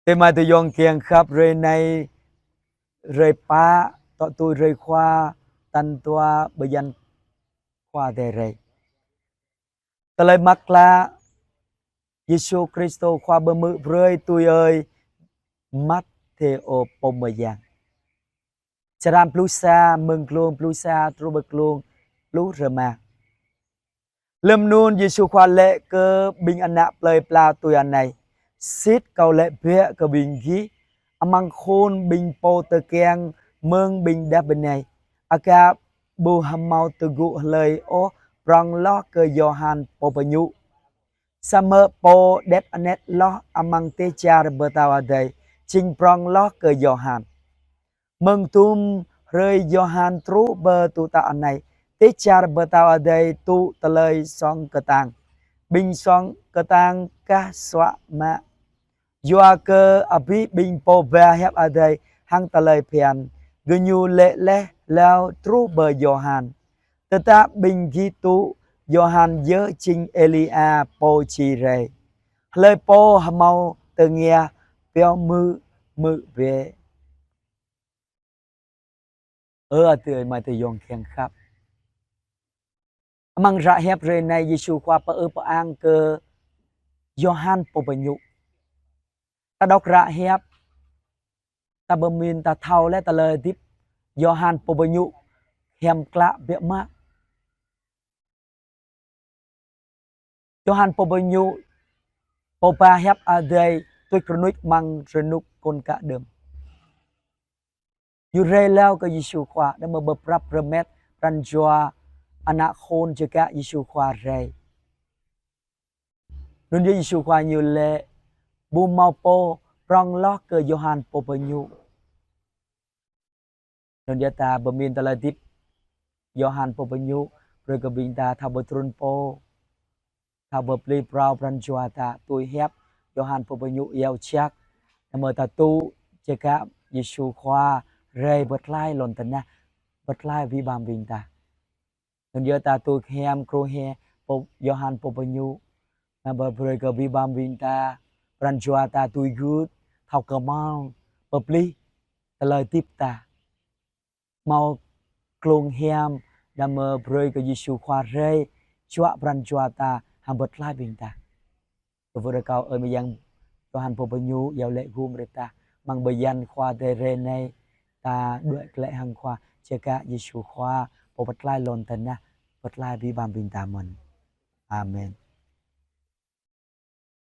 Thế mà tôi dọn kiêng khắp rơi này rơi pa tọ tôi rơi khoa tan toa bây giờ khoa đề rơi. Tờ lời mắc là Giêsu Christo khoa bơ mự rơi tôi ơi mắt thế ô bông mơ giang. Charam plusa mừng luôn plusa trubek luôn plus rema. Lâm nun Giêsu khoa lệ cơ bình ăn nạp lời pla tôi ăn này. Xít cầu lệ bia cơ bình ghi. Amang khôn bình po tơ keng mương bình đáp bên này. Aka bu hâm mau từ gụ lời ô prong lo cơ Johan po bơ nhu. Summer po det anet lo amang te cha bơ tao ở đây. Chinh prong lo cơ Johan. Mừng tum rơi Johan tru bơ tu ta ăn này. Tế cha bơ tao ở đây tu tờ lời song cơ tàng. Bình song cơ tàng ca xóa mạ. Doa cơ abi bình po ve hep ở đây hang tờ lời phiền. Gư nhu lệ lê leo tru bơ Johan. Tờ ta bình ghi tu Johan dơ chinh Elia po chi rê. Lời po hâm mau tờ nghe béo mư về. Tươi mà tươi dòng khen khắp. Mang ra hẹp rê này Giêsu khoa pa pa ang cơ Johan po bơ nhu. Ta đọc ra hẹp. Ta bơ min ta thao lẽ ta lời tiếp Johan po bơ nhu. Hèm klạ bịa mạ. Johan po bơ nhu. Po pa hẹp ở đây tôi cronut mang renuk con cả đơm. Yu rê leo cơ Giêsu khoa đã mơ bơ prap remet ran joa anak khôn cho cả Giêsu khoa rê. Nun Giêsu khoa nhiều lệ bu mau po prong lo cơ Johan po bơ nhu. Nun dia ta bermin ta ladip Johan po bơ nhu rồi cơ bình ta thao bơ trun po thao bơ pli prao ran joa ta tôi hẹp Johan po bơ nhu yêu chắc mơ ta tu cho cả Giêsu khoa rê bật lai lon tận na bật lai vi bam bình ta. Nun dia ta tôi hem kro he po Johan po bơ nhu na bơ rồi cơ vi bam bình ta ran joa ta tôi good thao cơ mau bơ pli ta lời tiếp ta mau klong hem đam mơ bơi cái Giêsu khoa rê chua bran chua ta ham bật lai bình ta vừa được cao ơi bây giờ Johan po bơ nhu giàu lệ gum rồi ta mang bây giờ khoa tê rê này ta đuổi lệ hàng khoa chơi cả Giêsu khoa po bật lai lon tần na bật lai vi bam bình ta mình amen.